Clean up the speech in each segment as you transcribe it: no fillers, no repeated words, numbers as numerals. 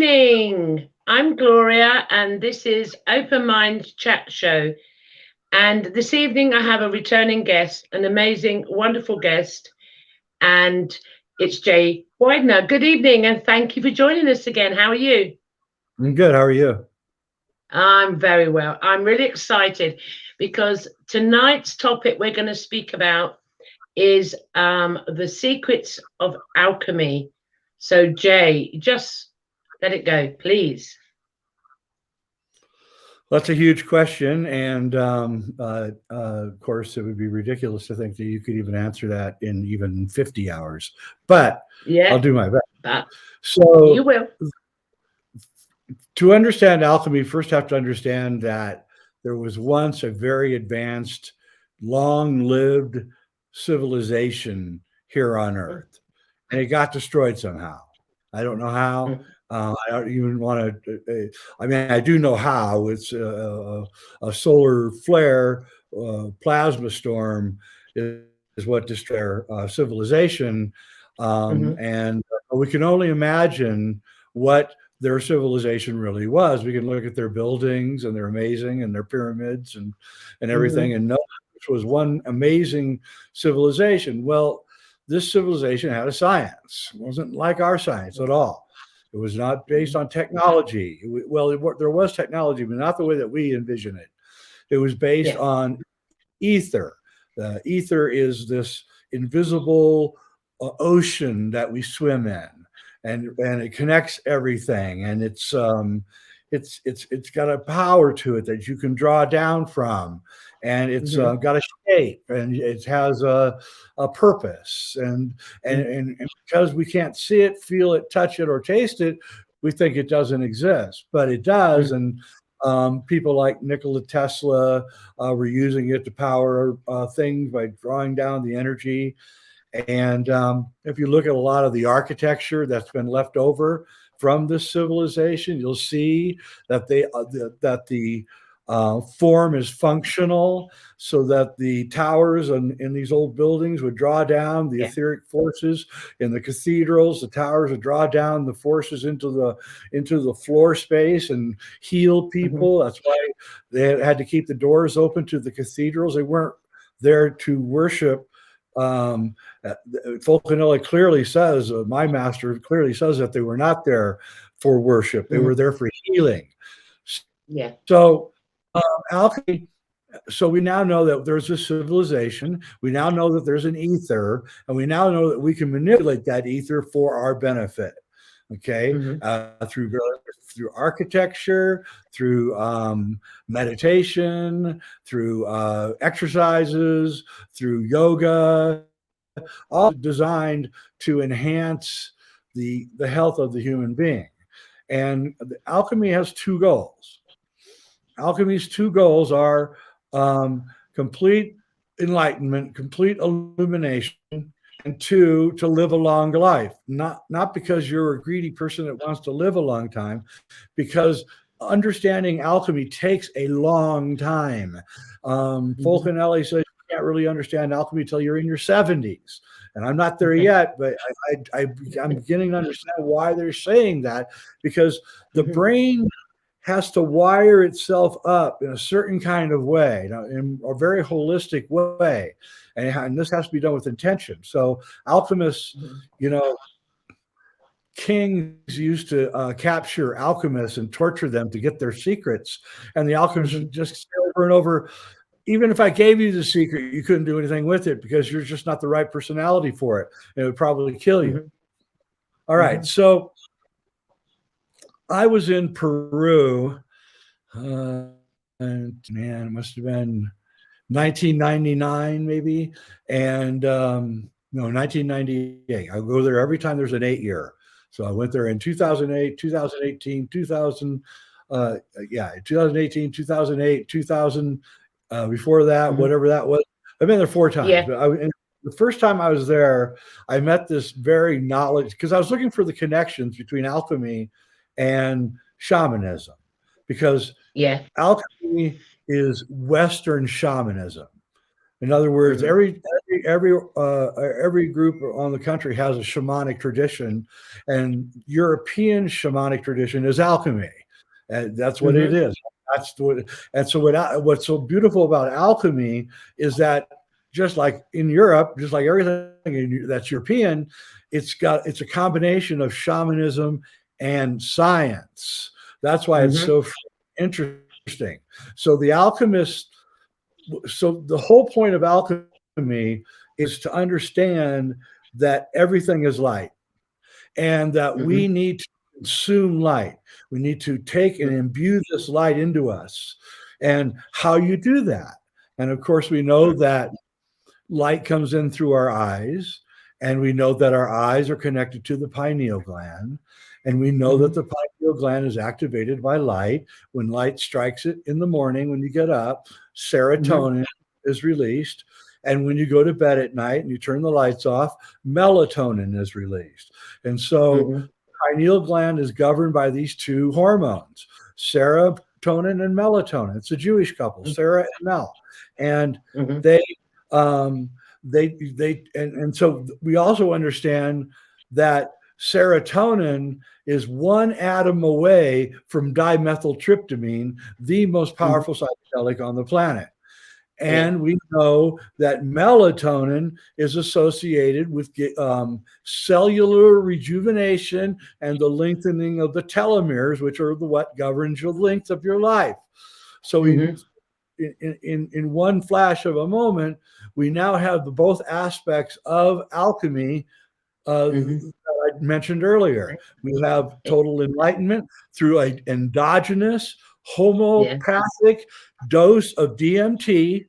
evening. I'm Gloria, and this is Open Mind Chat Show. And this evening, I have a returning guest, an amazing, wonderful guest, and it's Jay Weidner. Good evening, and thank you for joining us again. How are you? I'm good. How are you? I'm very well. I'm really excited because tonight's topic we're going to speak about is the secrets of alchemy. So, Jay, just let it go, please. That's a huge question, and of course, it would be ridiculous to think that you could even answer that in even 50 hours. But Yeah, I'll do my best. you So, will. to understand alchemy, first have to understand that there was once a very advanced, long-lived civilization here on Earth, and it got destroyed somehow. I don't know how. I don't even want to. I mean, I do know how. It's a solar flare, plasma storm is what destroyed our civilization, Mm-hmm. and we can only imagine what their civilization really was. We can look at their buildings, and they're amazing, and their pyramids and Mm-hmm. everything, and know this was one amazing civilization. Well, this civilization had a science. It wasn't like our science at all. It was not based on technology. There was technology, but not the way that we envision it. It was based Yeah. on ether. Ether is this invisible ocean that we swim in, and it connects everything, and it's got a power to it that you can draw down from, and it's Mm-hmm. got a shape, and it has a purpose, and because we can't see it, feel it, touch it, or taste it, we think it doesn't exist, but it does. And people like Nikola Tesla were using it to power things by drawing down the energy. And if you look at a lot of the architecture that's been left over from this civilization, you'll see that the form is functional, so that the towers in these old buildings would draw down the Yeah. etheric forces. In the cathedrals, the towers would draw down the forces into the floor space and heal Mm-hmm. people. That's why they had to keep the doors open to the cathedrals. They weren't there to worship. Fulcanelli clearly says, my master clearly says, that they were not there for worship. They Mm-hmm. were there for healing. Yeah. So alchemy. So we now know that there's a civilization. We now know that there's an ether, and we now know that we can manipulate that ether for our benefit. Okay, Mm-hmm. Through architecture, through meditation, through exercises, through yoga, all designed to enhance the health of the human being. And alchemy has two goals. Alchemy's two goals are complete enlightenment, complete illumination, and two, to live a long life. Not because you're a greedy person that wants to live a long time, because understanding alchemy takes a long time. Fulcanelli says you can't really understand alchemy until you're in your 70s. And I'm not there yet, but I'm beginning to understand why they're saying that, because the brain has to wire itself up in a certain kind of way, in a very holistic way. And this has to be done with intention. So alchemists, kings used to capture alchemists and torture them to get their secrets. And the alchemists would just say over and over, even if I gave you the secret, you couldn't do anything with it because you're just not the right personality for it. It would probably kill you. All right. So I was in Peru, and man, it must have been 1999 maybe, and no, 1998. I go there every time there's an 8-year. So I went there in 2008, 2018, 2018, 2008, 2000. Before that, whatever that was, I've been there 4 times. Yeah. But the first time I was there, I met this very knowledge, because I was looking for the connections between alchemy and shamanism, because Yeah. alchemy is Western shamanism. In other words, every group on the country has a shamanic tradition, and European shamanic tradition is alchemy, and that's what it is. That's what. And so what's so beautiful about alchemy is that just like in Europe, just like everything that's European, it's a combination of shamanism and science. That's why it's so interesting. So the alchemist. So the whole point of alchemy is to understand that everything is light, and that we need to consume light. We need to take and imbue this light into us. And how you do that. And of course, we know that light comes in through our eyes, and we know that our eyes are connected to the pineal gland. And we know that the pineal gland is activated by light. When light strikes it in the morning, when you get up, serotonin is released. And when you go to bed at night and you turn the lights off, melatonin is released. And so pineal gland is governed by these two hormones, serotonin and melatonin. It's a Jewish couple, Sarah and Mel. And so we also understand that serotonin is one atom away from dimethyltryptamine, the most powerful psychedelic on the planet. And we know that melatonin is associated with cellular rejuvenation and the lengthening of the telomeres, which are what governs the length of your life. So in one flash of a moment, we now have both aspects of alchemy that I mentioned earlier. We have total enlightenment through an endogenous homeopathic dose of DMT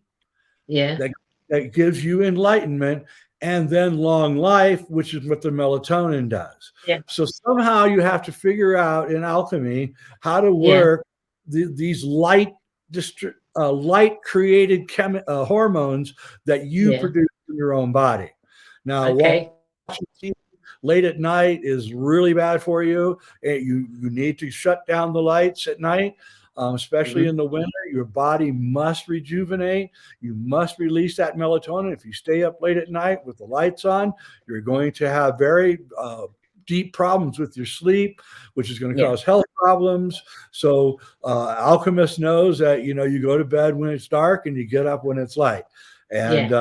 that gives you enlightenment, and then long life, which is what the melatonin does. So somehow you have to figure out in alchemy how to work these light created hormones that you produce in your own body. Now, watching TV late at night is really bad for you. You need to shut down the lights at night, especially in the winter. Your body must rejuvenate. You must release that melatonin. If you stay up late at night with the lights on, you're going to have very deep problems with your sleep, which is going to cause health problems. So Alchemist knows that, you go to bed when it's dark and you get up when it's light. And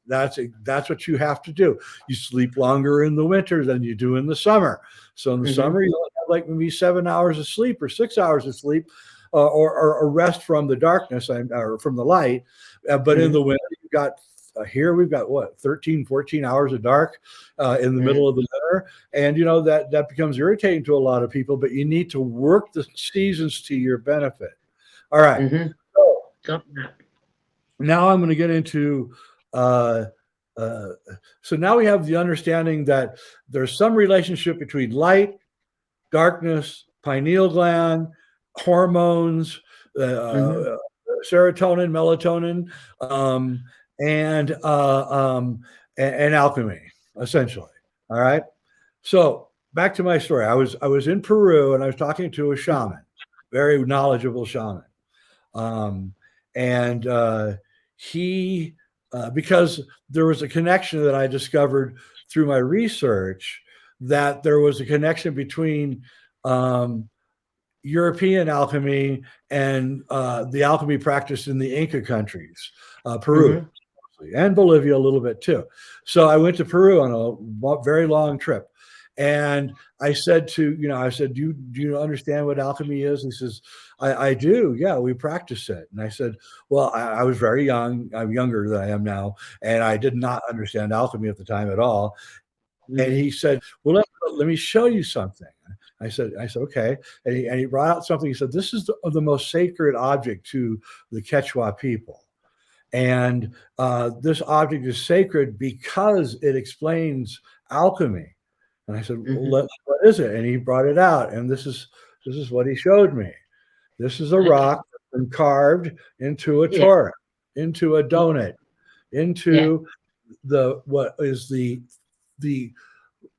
that's what you have to do. You sleep longer in the winter than you do in the summer. So in the summer, you'll have like maybe 7 hours of sleep or 6 hours of sleep, or a rest from the darkness or from the light. But in the winter, you've got we've got what, 13, 14 hours of dark in the middle of the winter. And that becomes irritating to a lot of people, but you need to work the seasons to your benefit. All right. So now I'm going to get into so now we have the understanding that there's some relationship between light, darkness, pineal gland, hormones, serotonin, melatonin, and alchemy, essentially. All right. So back to my story. I was in Peru, and I was talking to a shaman, very knowledgeable shaman, and he. Because there was a connection that I discovered through my research, that there was a connection between European alchemy and the alchemy practiced in the Inca countries, Peru and Bolivia a little bit too. So I went to Peru on a very long trip. And I said do you understand what alchemy is? He says, I do. Yeah, we practice it. And I said, well, I was very young. I'm younger than I am now. And I did not understand alchemy at the time at all. And he said, well, let me show you something. I said, okay. And he brought out something. He said, this is the most sacred object to the Quechua people. And this object is sacred because it explains alchemy. And I said, well, what is it? And he brought it out. And this is what he showed me. This is a rock that's been carved into a torah, into a donut, into what is the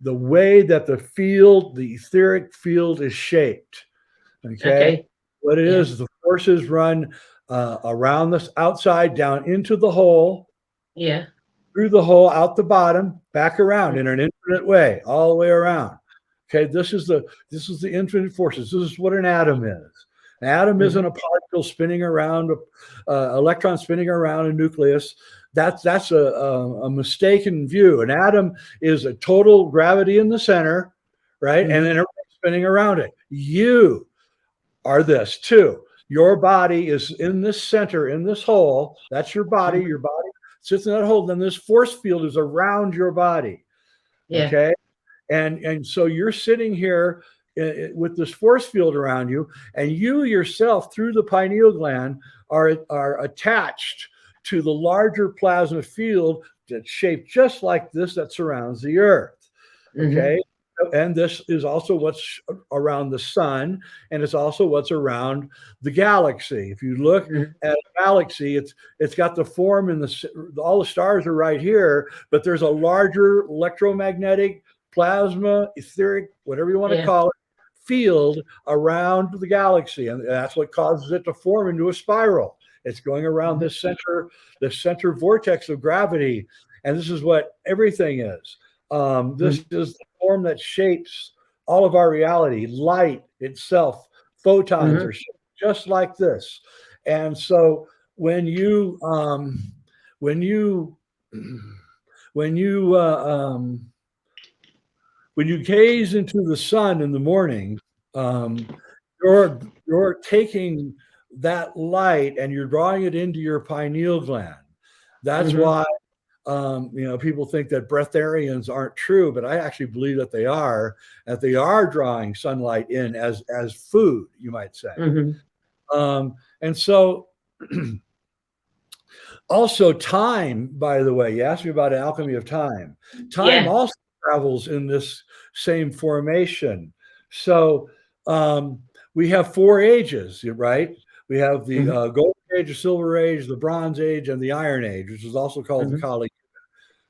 way that the etheric field is shaped. Okay. What it is, the forces run around this outside down into the hole. through the hole, out the bottom, back around in an infinite way, all the way around. Okay, this is the infinite forces. This is what an atom is. An atom isn't a particle spinning around, electron spinning around a nucleus. That's a mistaken view. An atom is a total gravity in the center, right? And then everything spinning around it. You are this too. Your body is in this center, in this hole. That's your body. Your body sits in that hole. Then this force field is around your body. Yeah. Okay. And so you're sitting here with this force field around you, and you yourself, through the pineal gland, are attached to the larger plasma field that's shaped just like this that surrounds the Earth. Okay. And this is also what's around the sun, and it's also what's around the galaxy. If you look at a galaxy, it's got the form in all the stars are right here, but there's a larger electromagnetic plasma, etheric, whatever you want to call it, field around the galaxy, and that's what causes it to form into a spiral. It's going around this center vortex of gravity, and this is what everything is. This is the form that shapes all of our reality. Light itself, photons are shaped just like this. And so when you gaze into the sun in the morning, you're taking that light and you're drawing it into your pineal gland. That's why people think that breatharians aren't true, but I actually believe that they are drawing sunlight in as food, you might say. And so also time, by the way, you asked me about Alchemy of Time. Time also travels in this same formation. So we have 4 ages, right? We have the Golden Age, the Silver Age, the Bronze Age, and the Iron Age, which is also called the Kali Yuga.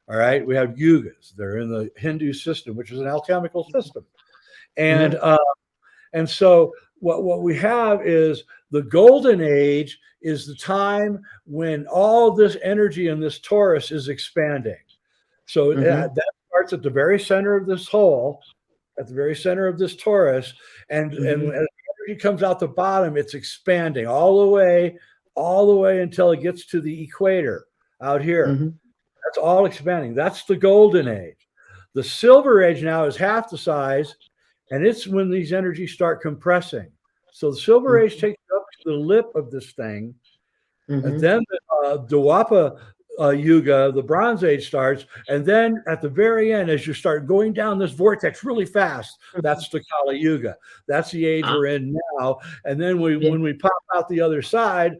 All right, we have yugas. They're in the Hindu system, which is an alchemical system. And so what we have is the Golden Age is the time when all this energy in this torus is expanding. So that starts at the very center of this hole, at the very center of this torus, and as the energy comes out the bottom, it's expanding all the way until it gets to the equator out here. That's all expanding. That's the Golden Age. The Silver Age now is half the size, and it's when these energies start compressing. So the Silver Age takes you up to the lip of this thing, and then the Dwapara Yuga, the Bronze Age, starts, and then at the very end, as you start going down this vortex really fast, that's the Kali Yuga. That's the age we're in now. And then when we pop out the other side,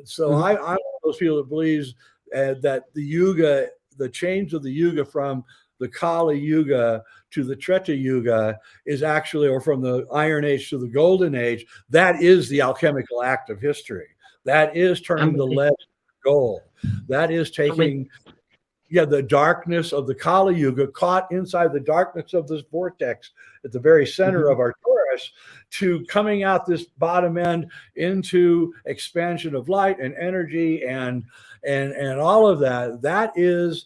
so I'm one of those people that believes that the Yuga, the change of the Yuga from the Kali Yuga to the Treta Yuga is actually, or from the Iron Age to the Golden Age, that is the alchemical act of history. That is turning the lead into gold. That is taking the darkness of the Kali Yuga, caught inside the darkness of this vortex at the very center of our torus, to coming out this bottom end into expansion of light and energy and all of that. That is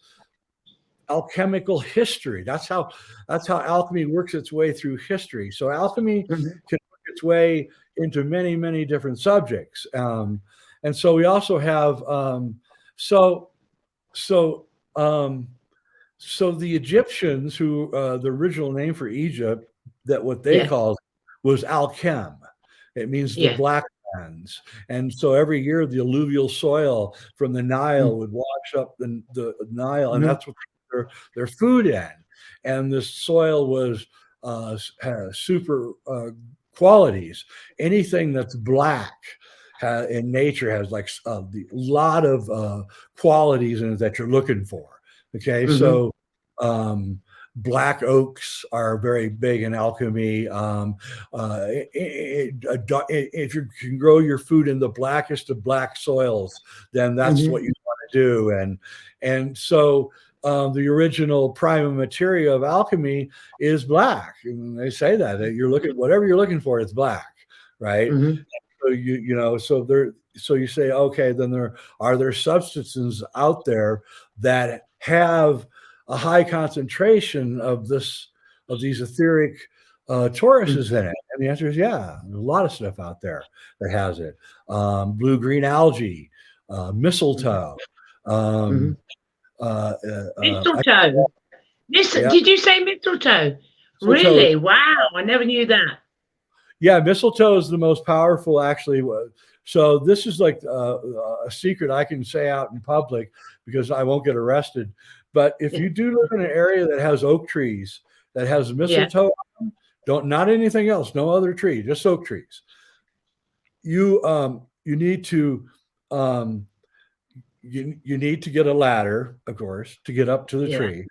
alchemical history. That's how alchemy works its way through history. So alchemy can work its way into many, many different subjects. And so we also have so the Egyptians, who the original name for Egypt, that what they called was Alchem. It means the black lands. And so every year the alluvial soil from the Nile would wash up the Nile, and that's what their food in. And this soil was has super qualities. Anything that's black in nature has like a lot of qualities in it that you're looking for. Okay, so black oaks are very big in alchemy. If you can grow your food in the blackest of black soils, then that's what you want to do. And so the original prima materia of alchemy is black. And they say that you're looking, whatever you're looking for, it's black, right? So so you say, okay, then are there substances out there that have a high concentration of these etheric Tauruses in it? And the answer is yeah. There's a lot of stuff out there that has it. Blue-green algae, mistletoe. Mistletoe. Yeah. Did you say mistletoe? Mistletoe. Really? Wow, I never knew that. Yeah, mistletoe is the most powerful, actually. So this is like a secret I can say out in public because I won't get arrested. But if you do live in an area that has oak trees, that has mistletoe, not anything else, no other tree, just oak trees. You need to you need to get a ladder, of course, to get up to the tree.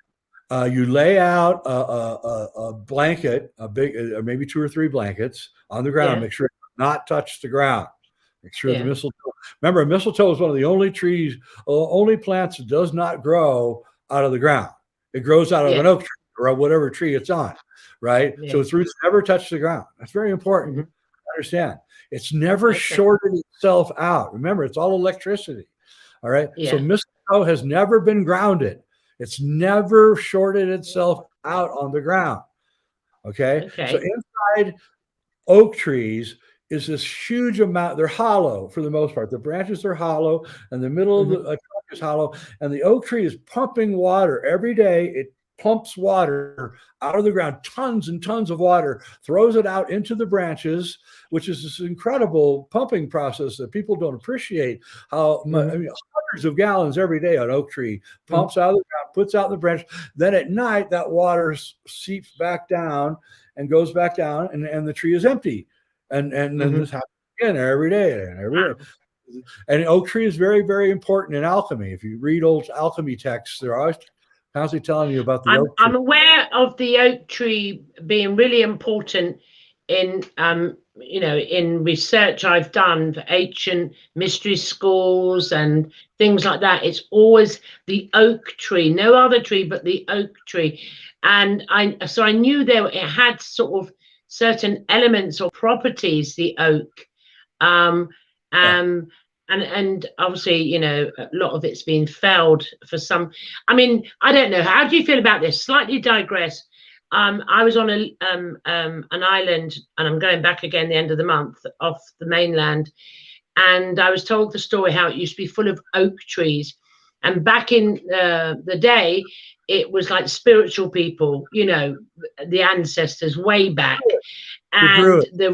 You lay out a blanket, a big, maybe 2 or 3 blankets on the ground. Make sure it does not touch the ground. Make sure the mistletoe. Remember, mistletoe is one of the only plants that does not grow out of the ground. It grows out of an oak tree or whatever tree it's on, right? So its roots never touch the ground. That's very important to understand. It's never shorted itself out. Remember, it's all electricity. All right. So mistletoe has never been grounded. It's never shorted itself out on the ground. Okay. So inside oak trees is this huge amount. They're hollow for the most part. The branches are hollow, and the middle of the trunk is hollow. And the oak tree is pumping water every day. It pumps water out of the ground, tons and tons of water, throws it out into the branches, which is this incredible pumping process that people don't appreciate. How hundreds of gallons every day on oak tree pumps out of the ground, puts out in the branch. Then at night, that water seeps back down and goes back down, and the tree is empty. And then this happens again every day and every day. And oak tree is very, very important in alchemy. If you read old alchemy texts, they're always constantly telling you about the oak tree. I'm aware of the oak tree being really important in in research I've done for ancient mystery schools and things like that. It's always the oak tree, no other tree but the oak tree. And I knew it had sort of certain elements or properties, the oak. And obviously, a lot of it's been felled for some. I mean, I don't know. How do you feel about this? Slightly digress. I was on an island, and I'm going back again the end of the month off the mainland, and I was told the story how it used to be full of oak trees, and back in the day, it was like spiritual people, the ancestors way back, and the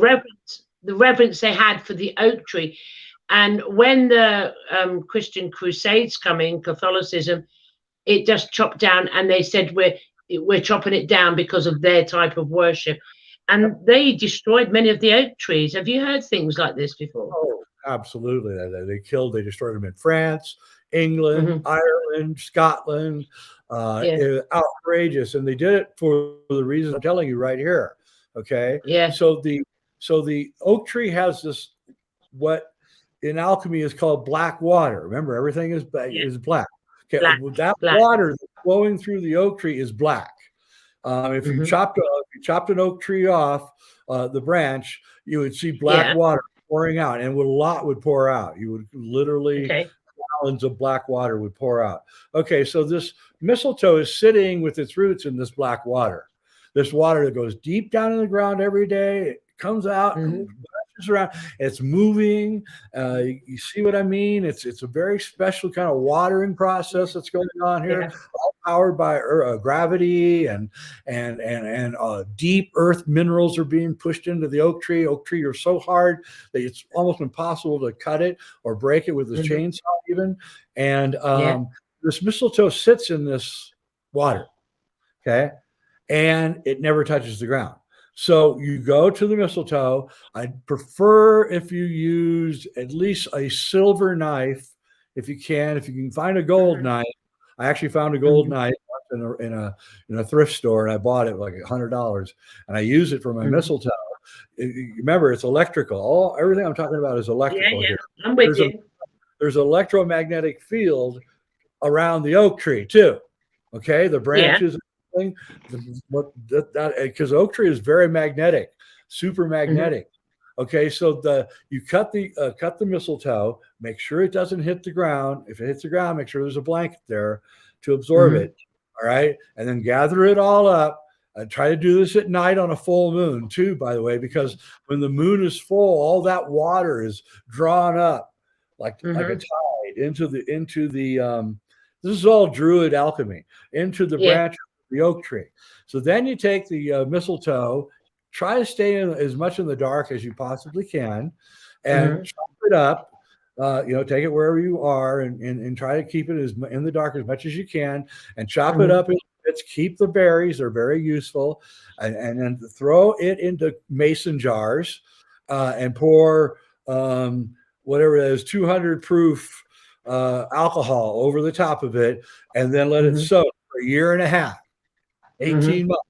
reverence they had for the oak tree. And when the Christian Crusades come in, Catholicism, it just chopped down, and they said we're chopping it down because of their type of worship, and they destroyed many of the oak trees. Have you heard things like this before? Oh, absolutely. They destroyed them in France, England, Ireland, Scotland. Outrageous, and they did it for the reason I'm telling you right here. Okay. Yeah. So the oak tree has this what in alchemy is called black water. Remember, everything is black. Okay, black. Water flowing through the oak tree is black. If you chopped an oak tree off the branch, you would see black water pouring out, and a lot would pour out. You would literally gallons of black water would pour out. Okay, so this mistletoe is sitting with its roots in this black water. This water that goes deep down in the ground every day. It comes out and brushes around. It's moving. You see what I mean? It's a very special kind of watering process that's going on here. All powered by gravity and deep earth minerals are being pushed into the oak tree. Oak tree are so hard that it's almost impossible to cut it or break it with a chainsaw even. And this mistletoe sits in this water, okay, and it never touches the ground. So you go to the mistletoe. I'd prefer if you used at least a silver knife, if you can. If you can find a gold knife. I actually found a gold knife in a thrift store, and I bought it like $100, and I use it for my mistletoe. Remember, it's electrical. Everything I'm talking about is electrical. Yeah, I'm with you. There's an electromagnetic field around the oak tree too. Okay, the branches. Because oak tree is very magnetic, super magnetic. Okay, so you cut the mistletoe, make sure it doesn't hit the ground. If it hits the ground, make sure there's a blanket there. to absorb it. All right. And then gather it all up. Try to do this at night on a full moon too, by the way, because when the moon is full, all that water is drawn up like a tide into the this is all Druid alchemy, into the branch of the oak tree. So then you take the mistletoe, try to stay in as much in the dark as you possibly can, and chop it up. Take it wherever you are and try to keep it in the dark as much as you can, and chop it up in bits. Keep the berries; they're very useful, and then throw it into mason jars and pour whatever that is, 200 proof alcohol over the top of it, and then let it soak for a year and a half, 18 months.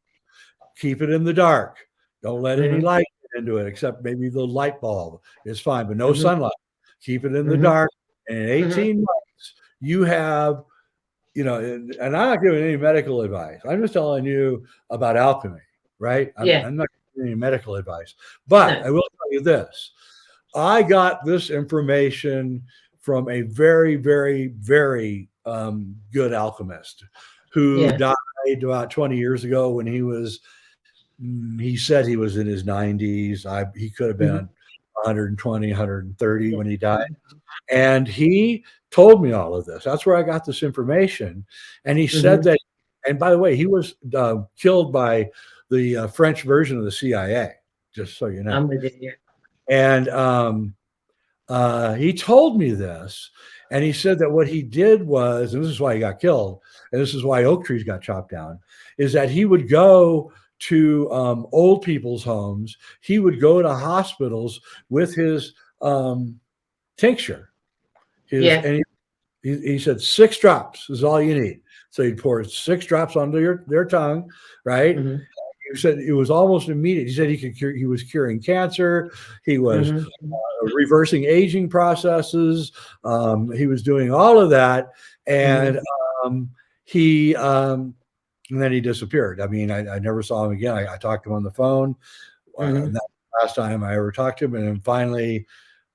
Keep it in the dark. Don't let any light get into it, except maybe the light bulb is fine, but no sunlight. Keep it in the dark. And in 18 months, you have, and I'm not giving any medical advice. I'm just telling you about alchemy, right? I'm not giving any medical advice. But I will tell you this. I got this information from a very, very, very good alchemist who died about 20 years ago when he said he was in his 90s. He could have been 120, 130 when he died. And he told me all of this. That's where I got this information. And he said that, and by the way, he was killed by the French version of the CIA, just so you know. I'm with you. And he told me this, and he said that what he did was, and this is why he got killed, and this is why oak trees got chopped down, is that he would go to old people's homes. He would go to hospitals with his tincture. And he said 6 drops is all you need. So he'd pour 6 drops onto their tongue, right? He said it was almost immediate. He said he was curing cancer. He was reversing aging processes. He was doing all of that, and and then he disappeared. I mean, I never saw him again. I talked to him on the phone. And that was the last time I ever talked to him. And then finally,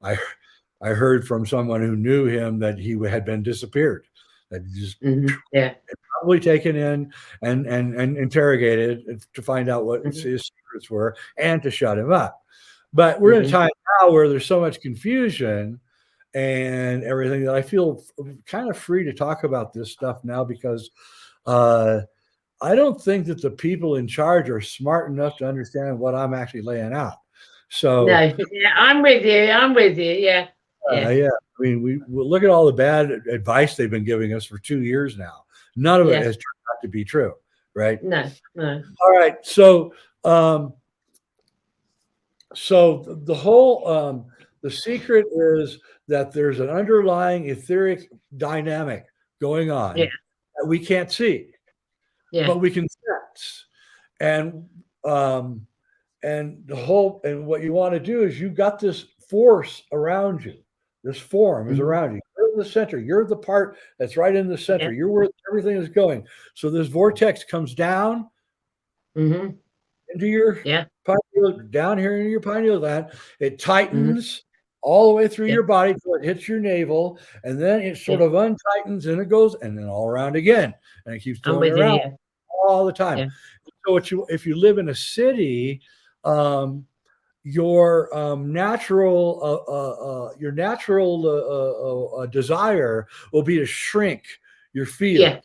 I heard from someone who knew him that he had been disappeared. That he just probably taken in and interrogated to find out what his secrets were and to shut him up. But we're in a time now where there's so much confusion and everything that I feel kind of free to talk about this stuff now, because I don't think that the people in charge are smart enough to understand what I'm actually laying out. So I'm with you. Yeah. I mean, we look at all the bad advice they've been giving us for 2 years now. None of it has turned out to be true, right? No. All right. So, the whole the secret is that there's an underlying etheric dynamic going on that we can't see, but we can sense. And what you want to do is you've got this force around you. This form is around you. You're in the center. You're the part that's right in the center. You're where everything is going. So this vortex comes down into your pineal, down here into your pineal gland. It tightens all the way through your body until it hits your navel, and then it sort of untightens and it goes, and then all around again, and it keeps going around all the time. So if you live in a city, your natural desire will be to shrink your field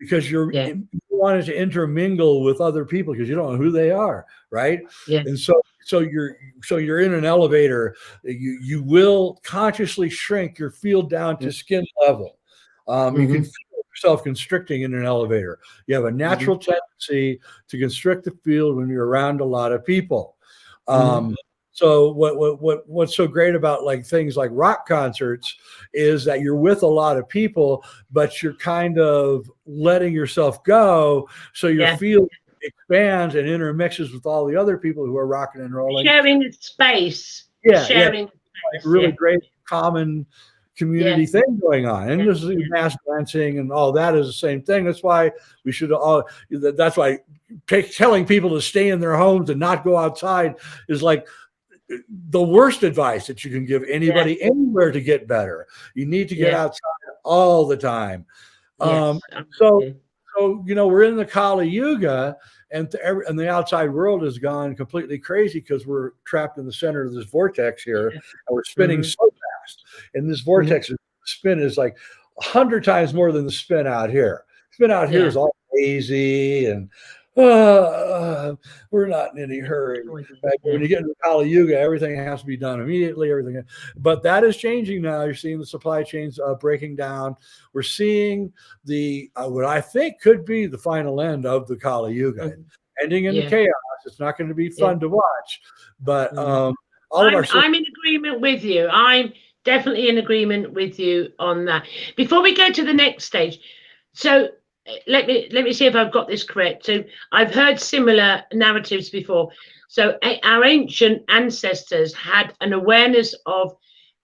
because you wanted to intermingle with other people because you don't know who they are, right? And so you're in an elevator, you will consciously shrink your field down to skin level. You can feel yourself constricting in an elevator. You have a natural tendency to constrict the field when you're around a lot of people. So what's so great about like things like rock concerts is that you're with a lot of people, but you're kind of letting yourself go. So your field expands and intermixes with all the other people who are rocking and rolling. Sharing space. Really great common community thing going on. And this is mass dancing and all that is the same thing. That's why we should that's why telling people to stay in their homes and not go outside is like the worst advice that you can give anybody anywhere to get better. You need to get outside all the time. Yes. So, we're in the Kali Yuga, and and the outside world has gone completely crazy because we're trapped in the center of this vortex here, and we're spinning so fast. And this vortex spin is like 100 times more than the spin out here. Spin out here is all hazy and we're not in any hurry. Right? When you get into Kali Yuga, everything has to be done immediately. Everything, but that is changing now. You're seeing the supply chains breaking down. We're seeing the what I think could be the final end of the Kali Yuga, ending in chaos. It's not going to be fun to watch, but I'm in agreement with you. I'm definitely in agreement with you on that. Before we go to the next stage, so let me see if I've got this correct. So I've heard similar narratives before. So our ancient ancestors had an awareness of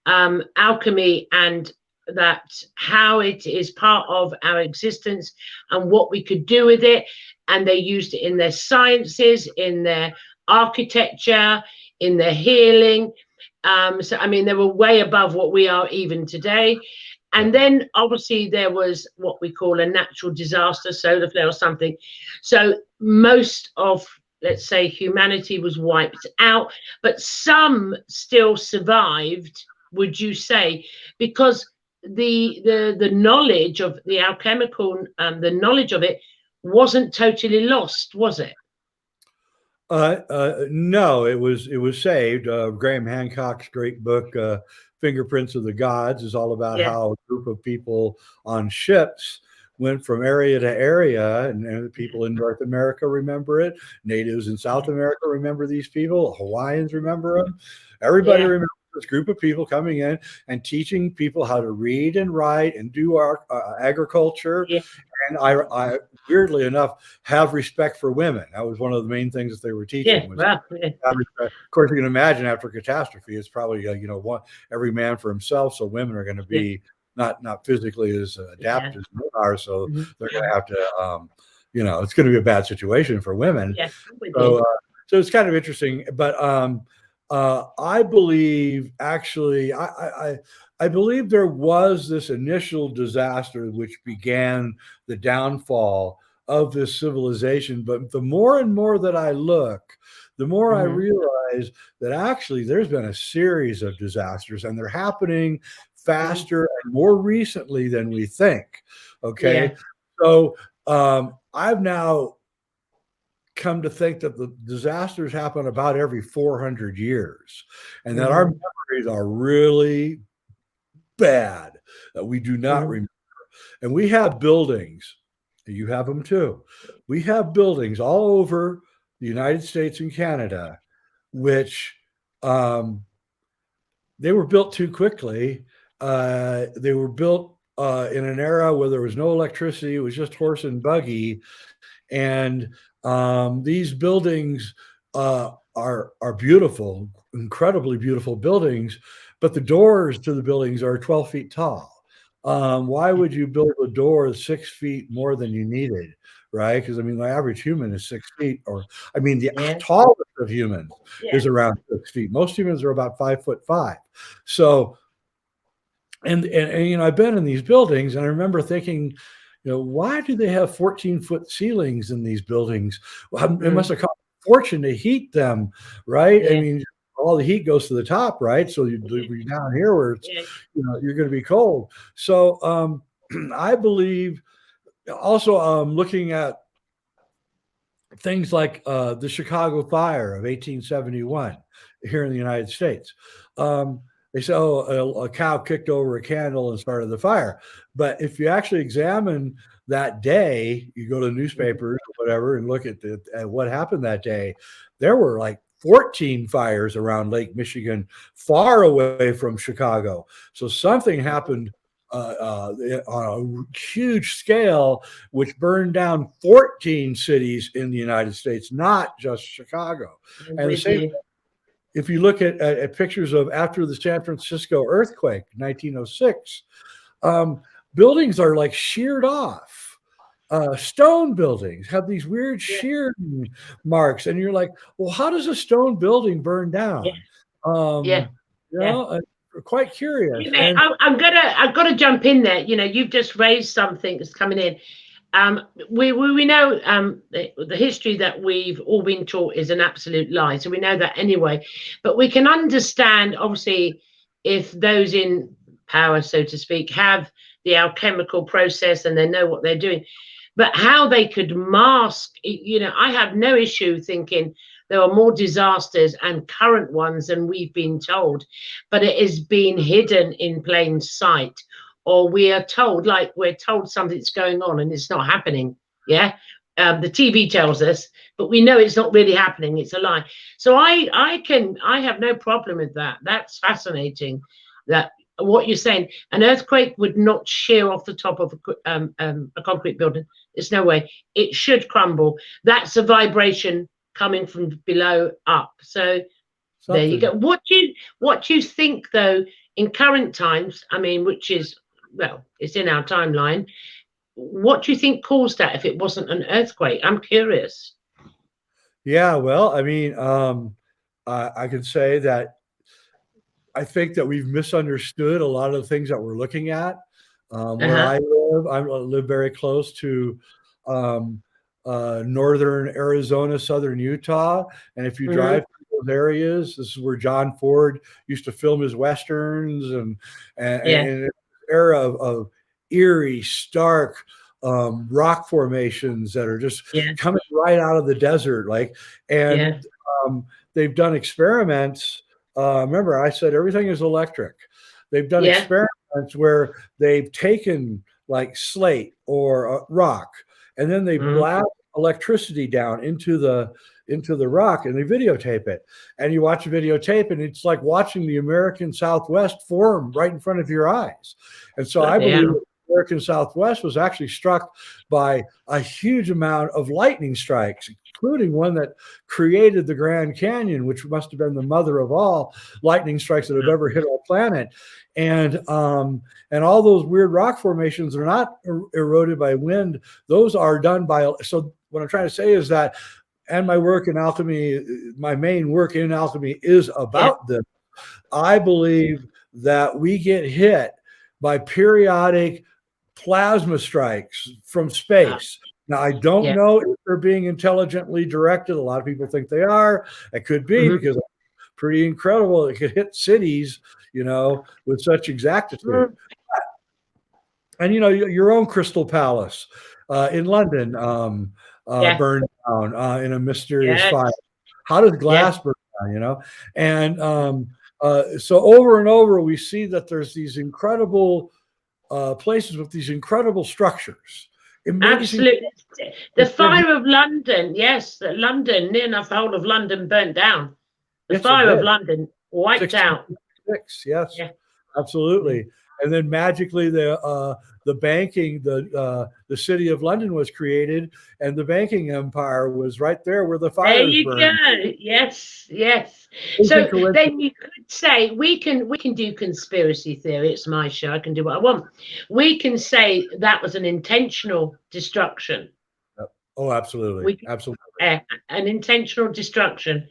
alchemy and that how it is part of our existence and what we could do with it. And they used it in their sciences, in their architecture, in their healing. So, I mean, they were way above what we are even today. And then obviously there was what we call a natural disaster, solar flare or something. So most of, let's say, humanity was wiped out, but some still survived, would you say? Because the knowledge of the alchemical, the knowledge of it wasn't totally lost, was it? No, it was saved. Graham Hancock's great book, Fingerprints of the Gods, is all about how a group of people on ships went from area to area, and people in North America remember it. Natives in South America remember these people. Hawaiians remember them. Everybody remembers this group of people coming in and teaching people how to read and write and do our agriculture. And I weirdly enough have respect for women. That was one of the main things that they were teaching. Of course, you can imagine after catastrophe, it's probably every man for himself. So women are going to be not physically as adapted as men are. So they're going to have to, it's going to be a bad situation for women. So it's kind of interesting. But I believe actually, I believe there was this initial disaster which began the downfall of this civilization. But the more and more that I look, the more I realize that actually there's been a series of disasters, and they're happening faster and more recently than we think. Okay. So I've now come to think that the disasters happen about every 400 years, and that our memories are really bad, that we do not remember. And we have buildings, you have them too. We have buildings all over the United States and Canada, which they were built too quickly. They were built in an era where there was no electricity. It was just horse and buggy. And these buildings are beautiful, incredibly beautiful buildings, but the doors to the buildings are 12 feet tall. Why would you build a door 6 feet more than you needed, right? Because I mean, the average human is 6 feet, or I mean, the tallest of humans is around 6 feet. Most humans are about 5'5". So, and I've been in these buildings, and I remember thinking, why do they have 14-foot ceilings in these buildings? Well, it must have cost a fortune to heat them, right? I mean, all the heat goes to the top, right? So you're down here where it's, you're going to be cold. So I believe also looking at things like the Chicago fire of 1871 here in the United States. They say, a cow kicked over a candle and started the fire. But if you actually examine that day, you go to newspapers or whatever and look at what happened that day, there were like 14 fires around Lake Michigan, far away from Chicago. So something happened on a huge scale, which burned down 14 cities in the United States, not just Chicago. And the same, if you look at pictures of after the San Francisco earthquake, 1906, buildings are like sheared off. Stone buildings have these weird shear marks, and you're like, well, how does a stone building burn down? quite curious. And I've got to jump in there. You've just raised something that's coming in. We know the history that we've all been taught is an absolute lie. So we know that anyway. But we can understand, obviously, if those in power, so to speak, have the alchemical process and they know what they're doing. But how they could mask, I have no issue thinking there are more disasters and current ones than we've been told. But it is being hidden in plain sight. Or we are told, like we're told something's going on and it's not happening. Yeah. The TV tells us, but we know it's not really happening. It's a lie. So I have no problem with that. That's fascinating. That what you're saying, an earthquake would not shear off the top of a concrete building. There's no way. It should crumble. That's a vibration coming from below up. So there you go. What do you think though in current times? I mean, which is, well, it's in our timeline. What do you think caused that if it wasn't an earthquake? I'm curious. Yeah, well, I mean, I can say that I think that we've misunderstood a lot of the things that we're looking at. Where I live very close to northern Arizona, southern Utah. And if you drive through those areas, this is where John Ford used to film his Westerns and an era of eerie, stark rock formations that are just coming right out of the desert. They've done experiments. Remember, I said everything is electric. They've done experiments where they've taken like slate or rock, and then they blast electricity down into the rock, and they videotape it. And you watch a videotape, and it's like watching the American Southwest form right in front of your eyes. And so I believe the American Southwest was actually struck by a huge amount of lightning strikes, including one that created the Grand Canyon, which must have been the mother of all lightning strikes that have ever hit our planet. And all those weird rock formations are not eroded by wind. Those are done by, so what I'm trying to say is that, and my work in alchemy, my main work in alchemy is about this. I believe that we get hit by periodic plasma strikes from space. Now, I don't know if they're being intelligently directed. A lot of people think they are. It could be because it's pretty incredible. It could hit cities, with such exactitude. And, your own Crystal Palace in London burned down in a mysterious fire. How does glass burn down, And so over and over, we see that there's these incredible places with these incredible structures. Absolutely. The fire of London, London, near enough the whole of London burnt down. The fire of London wiped out. Yes, absolutely. And then magically the banking, the city of London was created, and the banking empire was right there where the fires burned. There you go. Yes. So then you could say we can do conspiracy theory. It's my show. I can do what I want. We can say that was an intentional destruction. Oh, absolutely. Absolutely. An intentional destruction.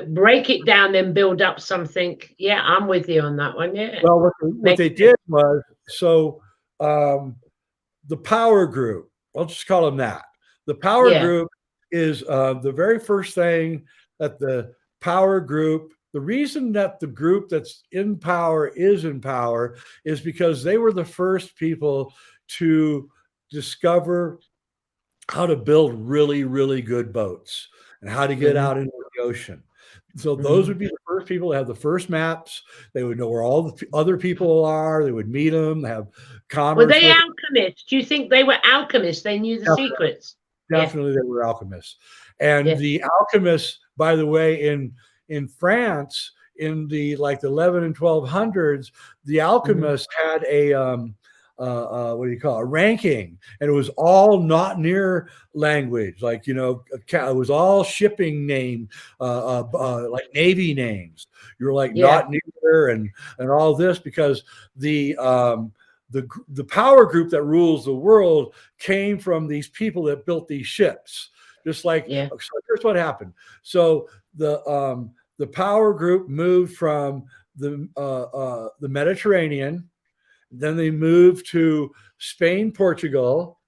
Break it down, then build up something. Yeah, I'm with you on that one. Yeah. Well, what they did was, so the power group, I'll just call them that. The power group is the very first thing that the power group, the reason that the group that's in power is because they were the first people to discover how to build really, really good boats and how to get out into the ocean. So those would be the first people to have the first maps. They would know where all the other people are. They would meet them, have commerce. Were they alchemists? Do you think they were alchemists? They knew the secrets? Definitely they were alchemists. And the alchemists, by the way, in France, in the 11 and 1200s, the alchemists had a a ranking, and it was all not near language, it was all shipping name, like Navy names. You're not near and all this, because the power group that rules the world came from these people that built these ships. Just so here's what happened. So the power group moved from the Mediterranean. Then they moved to Spain, Portugal,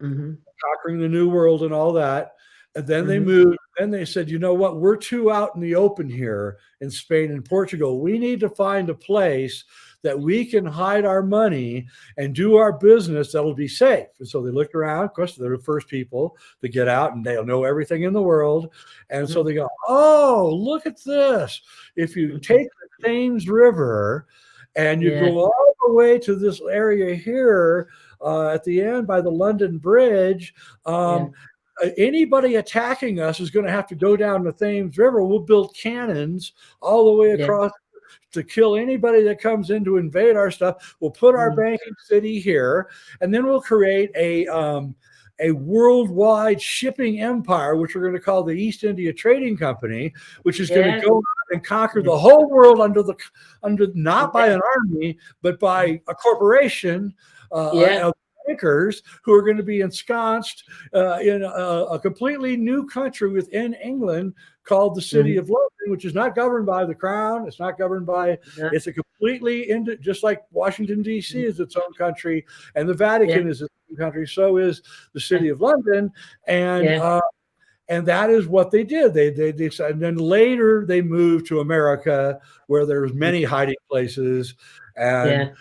conquering the New World and all that. And then they moved. Then they said, you know what? We're too out in the open here in Spain and Portugal. We need to find a place that we can hide our money and do our business that'll be safe. And so they looked around. Of course, they're the first people to get out, and they'll know everything in the world. And so they go, oh, look at this. If you take the Thames River and you go all the way to this area here at the end by the London Bridge, anybody attacking us is going to have to go down the Thames River. We'll build cannons all the way across to kill anybody that comes in to invade our stuff. We'll put our banking city here, and then we'll create a worldwide shipping empire, which we're going to call the East India Trading Company, which is going to go out and conquer the whole world under not by an army, but by a corporation of bankers who are going to be ensconced in a completely new country within England called the City of London, which is not governed by the crown. It's not governed by, it's a completely, just like Washington, D.C. is its own country, and the Vatican is its own country. So is the City of London. And that is what they did. They decided, and then later they moved to America, where there's many hiding places, and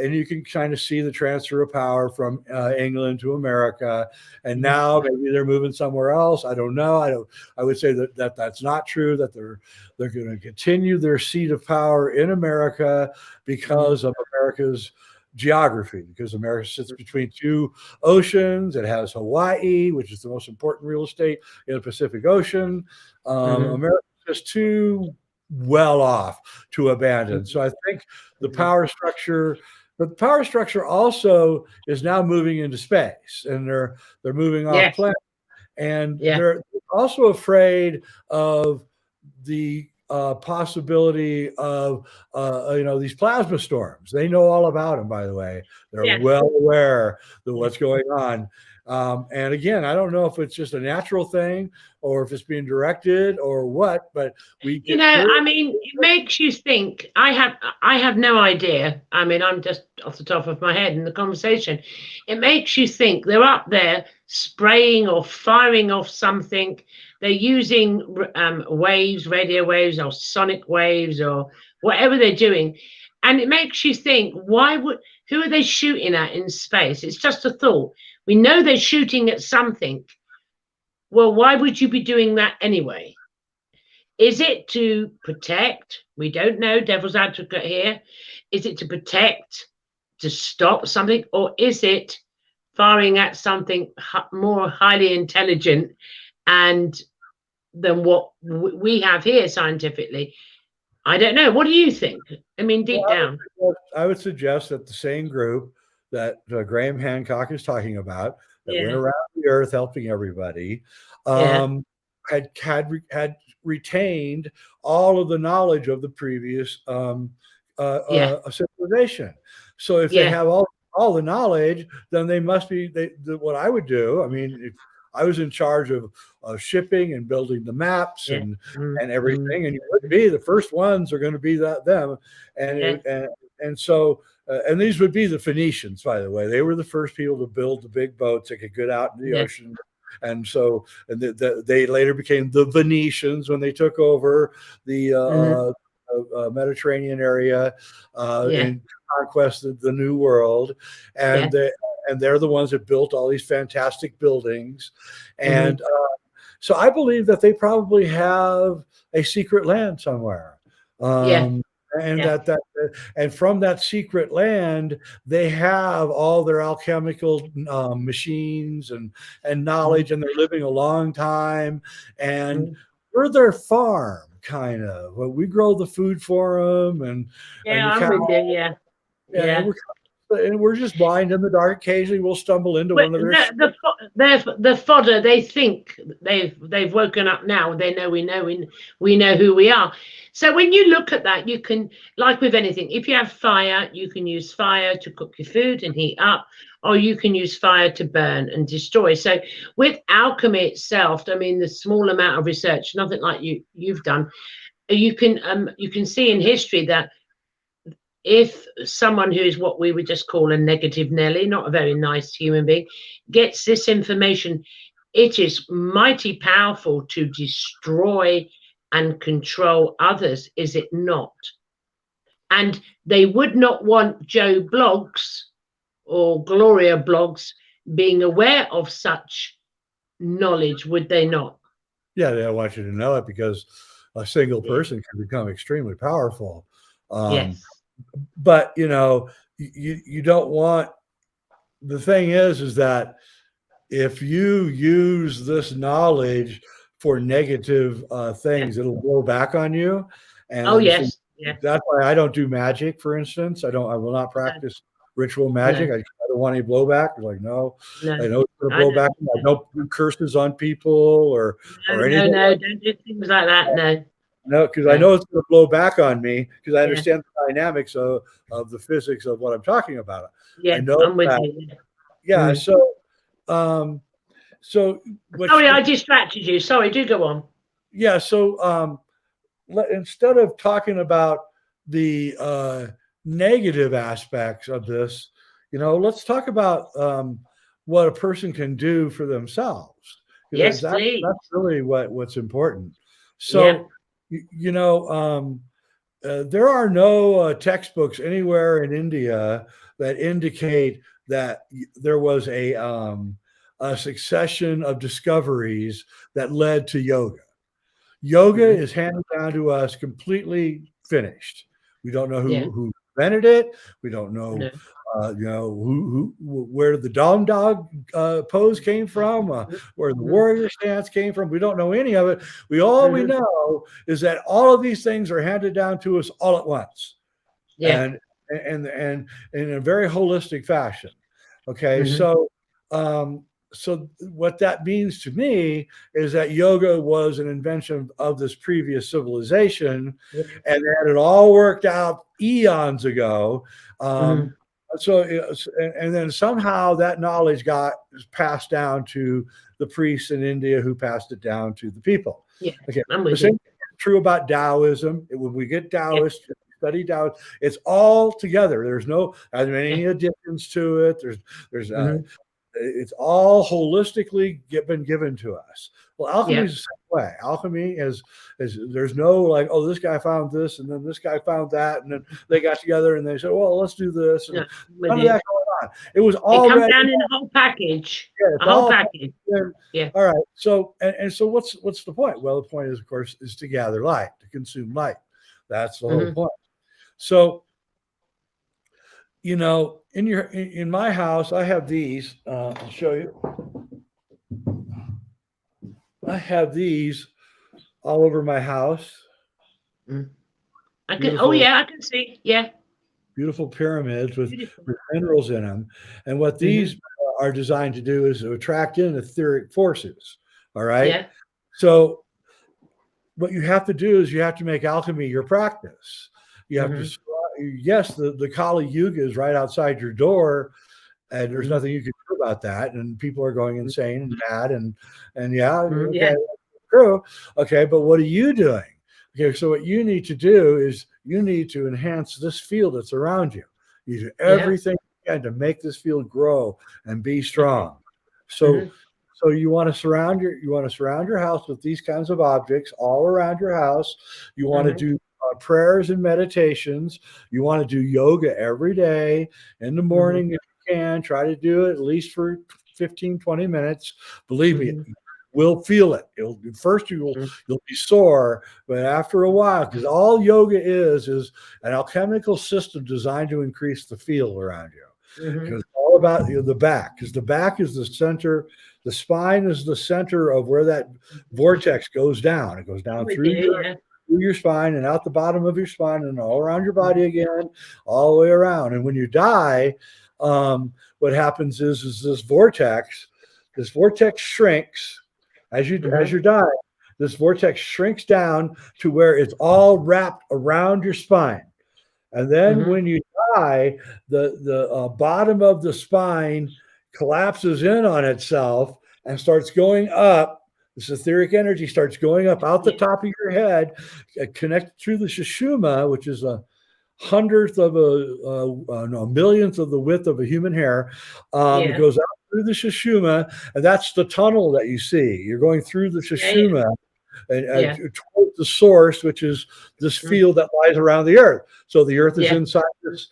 you can kind of see the transfer of power from England to America. And now maybe they're moving somewhere else. I don't know. I would say that that's not true, that they're going to continue their seat of power in America because of America's geography, because America sits between two oceans. It has Hawaii, which is the most important real estate in the Pacific Ocean. America is just too well off to abandon. So I think the power structure, but the power structure also is now moving into space, and they're moving off planet, and they're also afraid of the possibility of these plasma storms. They know all about them, by the way. They're well aware of what's going on. And again, I don't know if it's just a natural thing or if it's being directed or what, but I mean, it makes you think. I have no idea. I mean, I'm just off the top of my head in the conversation. It makes you think they're up there spraying or firing off something. They're using waves, radio waves or sonic waves or whatever they're doing. And it makes you think, who are they shooting at in space? It's just a thought. We know they're shooting at something. Well, why would you be doing that anyway? Is it to protect? We don't know. Devil's advocate here. Is it to protect, to stop something? Or is it firing at something more highly intelligent and than what we have here scientifically? I don't know. What do you think? I mean, deep down. I would suggest that the same group that Graham Hancock is talking about, that went around the earth helping everybody, had retained all of the knowledge of the previous civilization. So if they have all the knowledge, then they must be. What I would do, I mean, if I was in charge of shipping and building the maps and everything, and you would be the first ones are going to be them, and so. And these would be the Phoenicians, by the way. They were the first people to build the big boats that could get out in the ocean. And so they later became the Venetians when they took over the Mediterranean area and conquested the New World. And they're the ones that built all these fantastic buildings. And so I believe that they probably have a secret land somewhere. And from that secret land, they have all their alchemical machines and knowledge, and they're living a long time. And we're their farm, kind of. Well, we grow the food for them, and and we're just blind in the dark. Occasionally, we'll stumble into one of the fodder. They think they've woken up now. They know we know who we are. So when you look at that, you can, like with anything, if you have fire, you can use fire to cook your food and heat up, or you can use fire to burn and destroy. So with alchemy itself, I mean, the small amount of research, nothing like you've done, you can see in history that if someone who is what we would just call a negative Nelly, not a very nice human being, gets this information, it is mighty powerful to destroy and control others, is it not? And they would not want Joe Blogs or Gloria Blogs being aware of such knowledge, would they not? Yeah, they don't want you to know it because a single person can become extremely powerful. Yes. But you don't want. The thing is that if you use this knowledge for negative things, it'll blow back on you. And oh yes, yeah. That's why I don't do magic, for instance. I will not practice ritual magic. No. I don't want any blowback. Like, no, No. I know it's going to blow back. I don't do curses on people or anything. No, don't do things like that. No, because I know it's going to blow back on me because I understand the dynamics of the physics of what I'm talking about. Yeah, I know I'm with that. you. Yeah. So, sorry, I distracted you. Sorry, do go on. Yeah. So, instead of talking about the negative aspects of this, let's talk about what a person can do for themselves. Yes, that's really what's important. So, there are no textbooks anywhere in India that indicate that there was a succession of discoveries that led to yoga. Yoga is handed down to us completely finished. We don't know who invented it. We don't know, where the down dog pose came from, where the warrior stance came from. We don't know any of it. We know is that all of these things are handed down to us all at once, and in a very holistic fashion. Okay, so what that means to me is that yoga was an invention of this previous civilization, and that it all worked out eons ago. And then somehow that knowledge got passed down to the priests in India, who passed it down to the people. Yeah, okay. The same thing is true about Taoism. When we get Taoist, study Taoist, it's all together. There's no any additions to it. There's it's all holistically been given to us. Well, alchemy is the same way. Alchemy is there's no like, oh, this guy found this and then this guy found that, and then they got together and they said, well, let's do this. And none of that going on. It was all comes down in a whole package. Yeah, a whole package. Yeah. All right. So so what's the point? Well, the point is, of course, is to gather light, to consume light. That's the whole point. So, in my house, I have these. I'll show you. I have these all over my house. I can see. Yeah. Beautiful pyramids with minerals in them. And what these are designed to do is to attract in etheric forces. All right. Yeah. So what you have to do is you have to make alchemy your practice. You have to, yes, the Kali Yuga is right outside your door, and there's nothing you can do about that. And people are going insane and mad and true. Okay, but what are you doing? Okay, so what you need to do is you need to enhance this field that's around you. You do everything you can to make this field grow and be strong. So you want to surround your house with these kinds of objects all around your house. You want to do prayers and meditations. You want to do yoga every day in the morning if you can. Try to do it at least for 15, 20 minutes. Believe me, will feel it. First you'll be sore, but after a while, because all yoga is an alchemical system designed to increase the field around you. Because it's all about the back, because the back is the center. The spine is the center of where that vortex goes down. It goes down through your spine and out the bottom of your spine and all around your body again, all the way around. And when you die, what happens is this vortex shrinks as you die. This vortex shrinks down to where it's all wrapped around your spine. And then when you die, the bottom of the spine collapses in on itself and starts going up. This etheric energy starts going up out the top of your head, connected through the sushumna, which is hundredth of a millionth of the width of a human hair. It goes out through the sushumna, and that's the tunnel that you see. You're going through the sushumna and towards the source, which is this field that lies around the earth. So the earth is inside this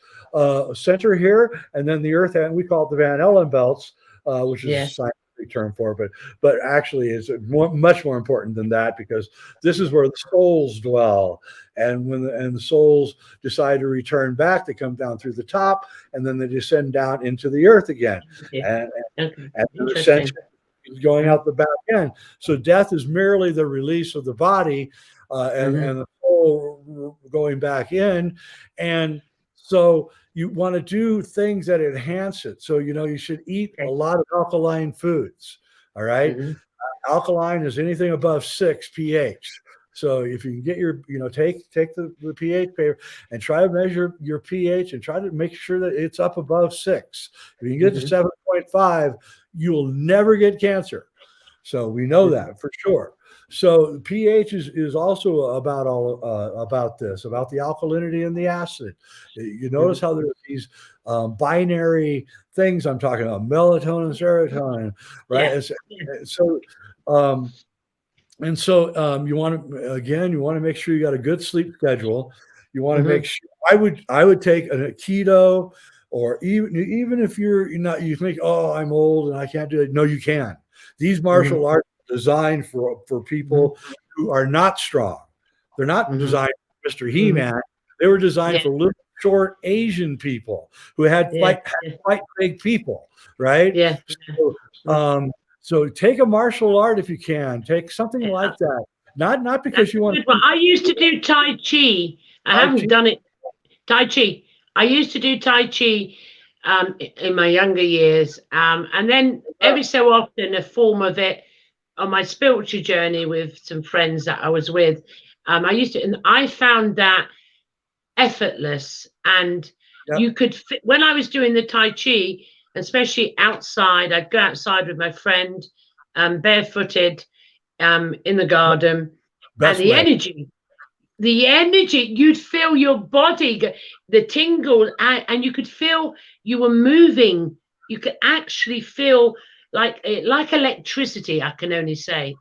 center here, and then the earth, and we call it the Van Allen belts, which is a scientific term for it, but actually is much more important than that, because this is where the souls dwell. And when the souls decide to return back, they come down through the top, and then they descend down into the earth again. And the ascension is going out the back end. So death is merely the release of the body, and the soul going back in. And so you want to do things that enhance it. So, you should eat a lot of alkaline foods. All right. Alkaline is anything above 6 pH. So if you can get your, take the pH paper and try to measure your pH and try to make sure that it's up above 6. If you can get to 7.5, you'll never get cancer. So we know that for sure. So pH is also about this, about the alkalinity and the acid. You notice how there's these binary things I'm talking about, melatonin, serotonin, right? You want to make sure you got a good sleep schedule. You want to make sure. I would take a keto, or even if you're not, you think, oh, I'm old and I can't do it. No, you can. These martial arts are designed for people who are not strong. They're not designed for Mr. He-Man. They were designed for little short Asian people who had fight big people, right? So take a martial art if you can. Take something like that. Not because you want to. I used to do Tai Chi. I haven't done it. Tai Chi. I used to do Tai Chi in my younger years. And then every so often a form of it on my spiritual journey with some friends that I was with. I used to, and I found that effortless. And you could, when I was doing the Tai Chi, especially outside, I'd go outside with my friend, barefooted, in the garden, and the energy, you'd feel your body, the tingle, and you could feel you were moving. You could actually feel like electricity, I can only say.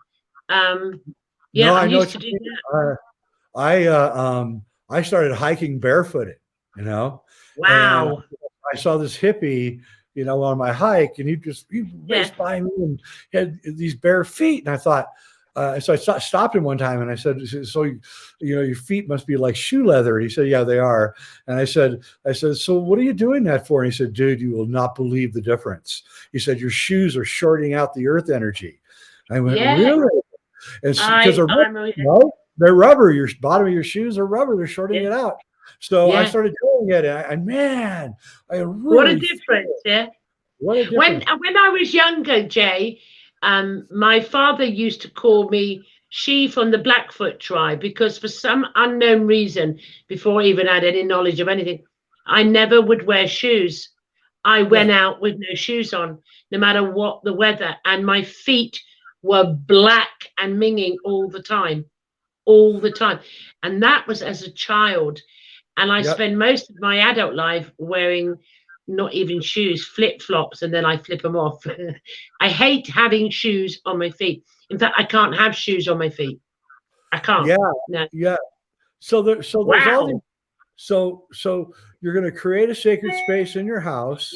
I used to do that. I started hiking barefooted, Wow. And I saw this hippie, on my hike, and he raced by me and had these bare feet. And I thought, so I stopped him one time and I said, so, your feet must be like shoe leather. And he said, yeah, they are. And I said, so what are you doing that for? And he said, dude, you will not believe the difference. He said, your shoes are shorting out the earth energy. I went, really? And because they're rubber. Your bottom of your shoes are rubber. They're shorting it out. So I started doing it, and man, what a difference! What a difference. When I was younger, Jay, my father used to call me She from the Blackfoot tribe, because for some unknown reason, before I even had any knowledge of anything, I never would wear shoes. I went out with no shoes on, no matter what the weather, and my feet were black and minging all the time. And that was as a child. And I spend most of my adult life wearing not even shoes, flip-flops, and then I flip them off. I hate having shoes on my feet. In fact, I can't have shoes on my feet. I can't. So there's all these. So you're going to create a sacred space in your house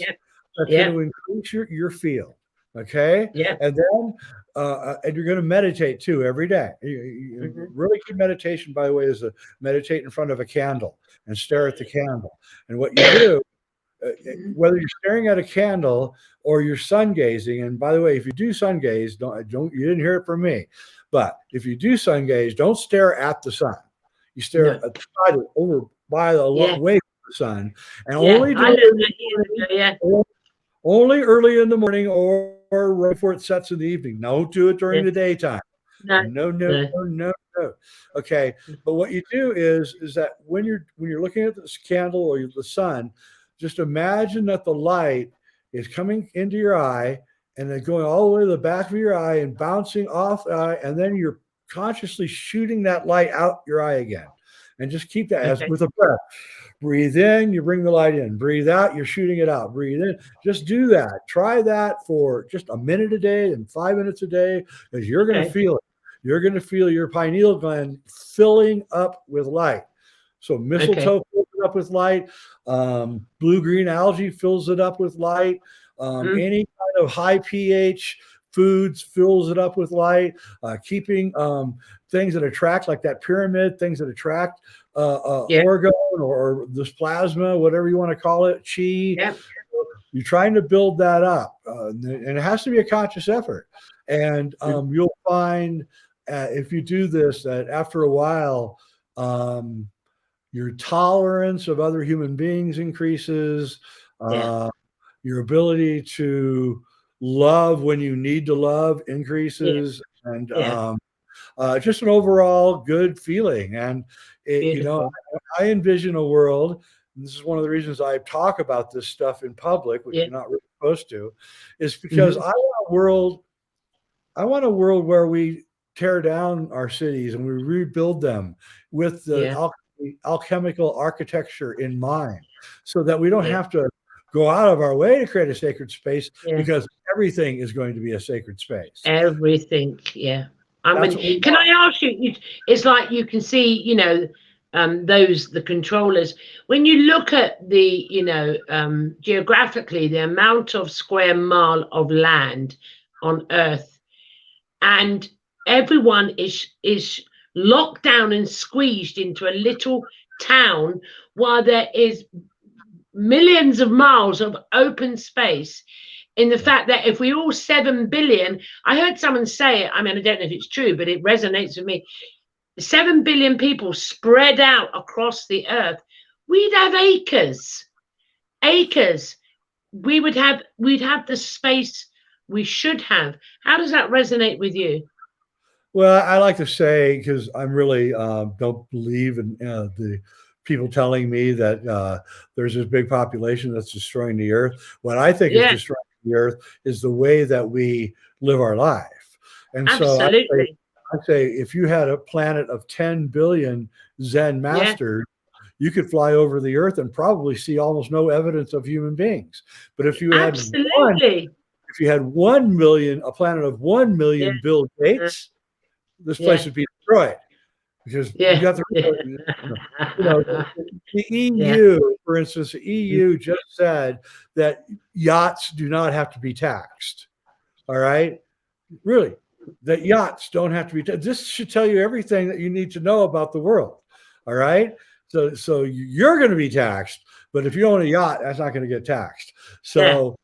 that's going to increase your field. Okay. And then and you're going to meditate too every day. Really good meditation, by the way, is to meditate in front of a candle and stare at the candle. And what you do, whether you're staring at a candle or you're sun gazing, and by the way, if you do sun gaze, don't you didn't hear it from me, but if you do sun gaze, don't stare at the sun. You stare at the side, over by the way from the sun, and only early in the morning or right before it sets in the evening. Don't do it during the daytime. No. Okay, but what you do is that when you're looking at this candle or the sun, just imagine that the light is coming into your eye and then going all the way to the back of your eye and bouncing off the eye, and then you're consciously shooting that light out your eye again. And just keep that as with a breath. breathe in, you bring the light in, breathe out, you're shooting it out, breathe in. Just do that. Try that for just a minute a day and 5 minutes a day, because you're going to feel it. You're going to feel your pineal gland filling up with light. So mistletoe fills it up with light. Blue-green algae fills it up with light. Any kind of high pH foods fills it up with light. Keeping things that attract, like that pyramid, things that attract orgone or this plasma, whatever you want to call it, chi. You're trying to build that up, and it has to be a conscious effort. And you'll find if you do this, that after a while, your tolerance of other human beings increases. Your ability to love when you need to love increases, and just an overall good feeling. And you know, I envision a world, and this is one of the reasons I talk about this stuff in public, which you're not really supposed to, is because I want a world where we tear down our cities and we rebuild them with the alchemical architecture in mind, so that we don't have to go out of our way to create a sacred space, because everything is going to be a sacred space. Everything, I mean, can I ask you, it's like you can see, you know, the controllers, when you look at the, you know, geographically, the amount of square mile of land on Earth, and everyone is locked down and squeezed into a little town, while there is millions of miles of open space. In the fact that if we all 7 billion, I heard someone say it, I mean, I don't know if it's true, but it resonates with me. 7 billion people spread out across the earth, we'd have acres. We'd have the space we should have. How does that resonate with you? Well, I like to say, because I'm really don't believe in the people telling me that there's this big population that's destroying the earth. What I think is destroying the earth is the way that we live our life. And so I say if you had a planet of 10 billion Zen masters, you could fly over the earth and probably see almost no evidence of human beings. But if you had a planet of 1 million Bill Gates, this place would be destroyed. Because you got to, you know, the EU, for instance, the EU just said that yachts do not have to be taxed. All right, really, that yachts don't have to be taxed. This should tell you everything that you need to know about the world. All right, so you're going to be taxed, but if you own a yacht, that's not going to get taxed. So.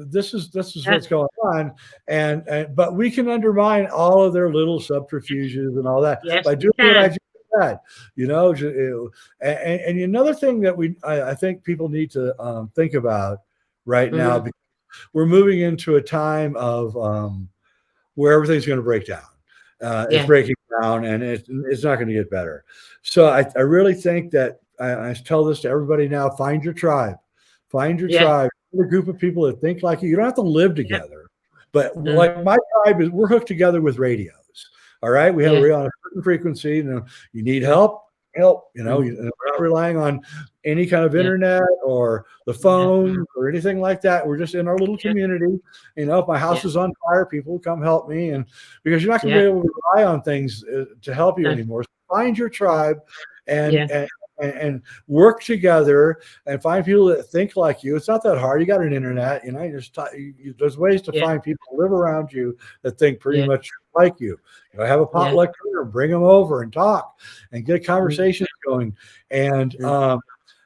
This is what's going on, but we can undermine all of their little subterfuges and all that by doing what I just said, you know. And another thing that I think people need to think about right now, because we're moving into a time of where everything's going to break down. It's breaking down, and it's not going to get better. So I really think that I tell this to everybody now: find your tribe, tribe. A group of people that think like you. You don't have to live together, but like my tribe is, we're hooked together with radios. All right, we're on a certain frequency. You know, you need help. You know, we're not relying on any kind of internet or the phone or anything like that. We're just in our little community. You know, if my house is on fire, people will come help me, and because you're not going to be able to rely on things to help you anymore. So find your tribe and work together and find people that think like you. It's not that hard. You got an internet, you know. There's ways to find people who live around you that think pretty much like you. You know, have a potluck dinner, bring them over and talk and get conversations going. And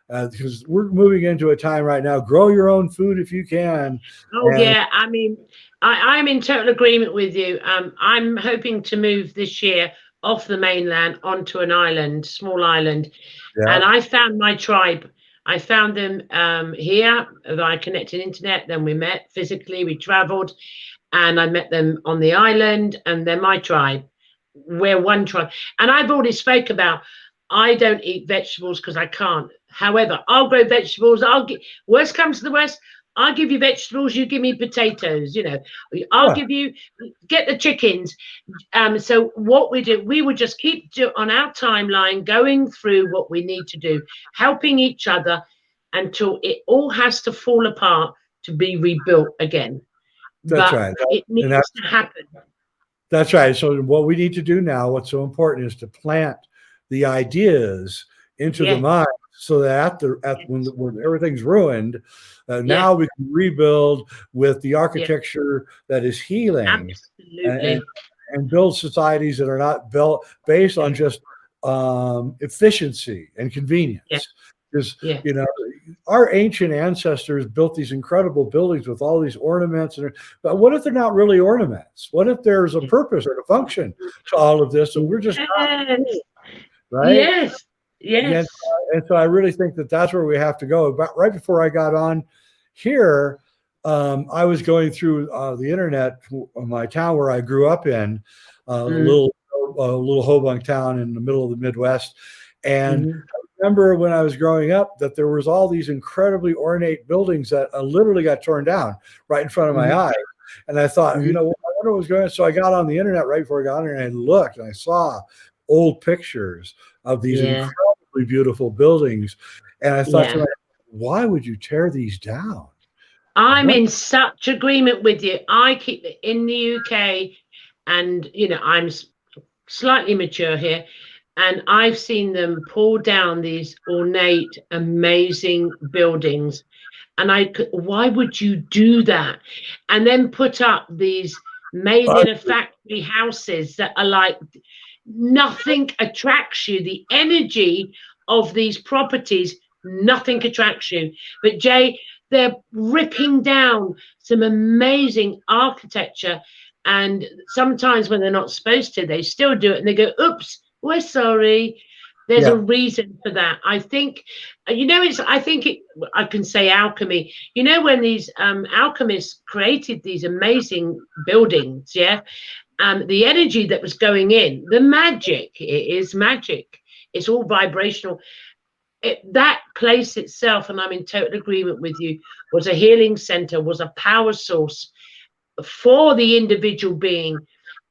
because we're moving into a time right now, grow your own food if you can. I mean, I'm in total agreement with you. I'm hoping to move this year off the mainland onto an island, small island. And I found my tribe. I found them here via connected internet. Then we met physically, we traveled, and I met them on the island, and they're my tribe. We're one tribe. And I've already spoke about, I don't eat vegetables because I can't. However, I'll grow vegetables. Worst comes to the worst, I'll give you vegetables, you give me potatoes, you know, I'll give you, get the chickens. So what we do, we would just keep on our timeline, going through what we need to do, helping each other until it all has to fall apart to be rebuilt again. That's But right. it needs to happen. That's right. So what we need to do now, what's so important, is to plant the ideas into the mind, so that when everything's ruined, now we can rebuild with the architecture that is healing. Absolutely. And build societies that are not built based on just efficiency and convenience. Because you know, our ancient ancestors built these incredible buildings with all these ornaments, but what if they're not really ornaments? What if there's a purpose or a function to all of this, and we're just not, right? Yes. And so I really think that that's where we have to go. But right before I got on here, I was going through the internet, my town where I grew up in, a little Hobunk town in the middle of the Midwest. And I remember when I was growing up that there was all these incredibly ornate buildings that literally got torn down right in front of my eyes. And I thought, you know, I wonder what was going on. So I got on the internet right before I got on there, and I looked, and I saw old pictures of these incredibly beautiful buildings. And I thought to myself, why would you tear these down? I'm in such agreement with you. I keep in the UK, and you know, I'm slightly mature here, and I've seen them pull down these ornate, amazing buildings. And why would you do that? And then put up these made in a factory houses that are like, nothing attracts you. The energy of these properties, nothing attracts you. But Jay, they're ripping down some amazing architecture, and sometimes when they're not supposed to, they still do it, and they go, oops, we're sorry. There's a reason for that. I think, you know, I can say alchemy. You know, when these alchemists created these amazing buildings, the energy that was going in, the magic, it is magic. It's all vibrational. That place itself, and I'm in total agreement with you, was a healing center, was a power source for the individual being.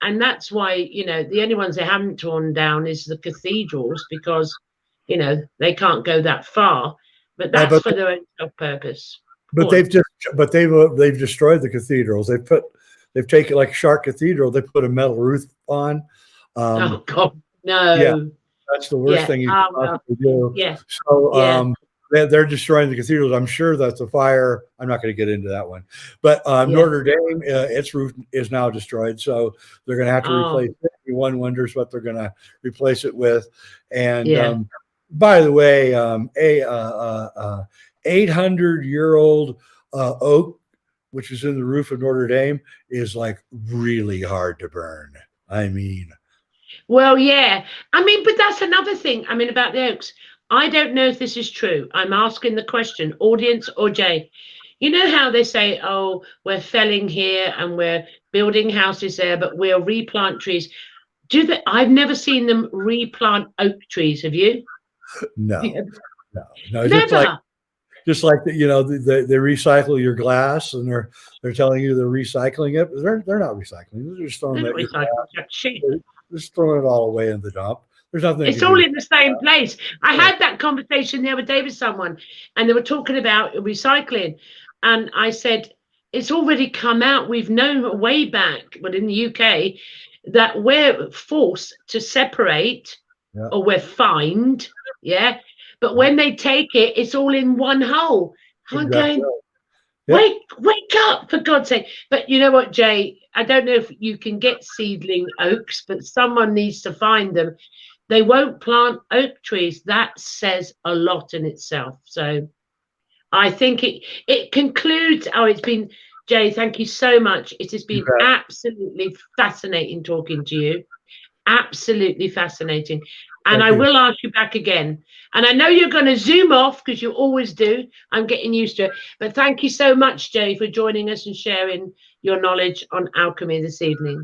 And that's why, you know, the only ones they haven't torn down is the cathedrals, because, you know, they can't go that far. But that's for their own self-purpose. But they've destroyed the cathedrals. They've taken, like Shark Cathedral, they put a metal roof on. Oh God, no. Yeah, that's the worst thing you can possibly do. So they're destroying the cathedrals. I'm sure that's a fire. I'm not going to get into that one. But Notre Dame, its roof is now destroyed. So they're going to have to replace it. One wonders what they're going to replace it with. And by the way, 800-year-old oak, which is in the roof of Notre Dame, is like really hard to burn. I mean. Well, yeah. I mean, but that's another thing. I mean, about the oaks. I don't know if this is true. I'm asking the question, audience or Jay. You know how they say, oh, we're felling here and we're building houses there, but we'll replant trees. I've never seen them replant oak trees. Have you? No. Never. Just like you know, they recycle your glass, and they're telling you they're recycling it. They're not recycling. They're just throwing just throwing it all away in the dump. There's nothing. It's all in the same place. I had that conversation the other day with someone, and they were talking about recycling, and I said, it's already come out. We've known way back, but in the UK, that we're forced to separate, or we're fined. But when they take it, it's all in one hole. I'm going, wake up, for God's sake. But you know what, Jay? I don't know if you can get seedling oaks, but someone needs to find them. They won't plant oak trees. That says a lot in itself. So I think it concludes. Oh, it's been, Jay, thank you so much. It has been absolutely fascinating talking to you. Absolutely fascinating. And I will ask you back again. And I know you're going to zoom off, because you always do. I'm getting used to it. But thank you so much, Jay, for joining us and sharing your knowledge on alchemy this evening.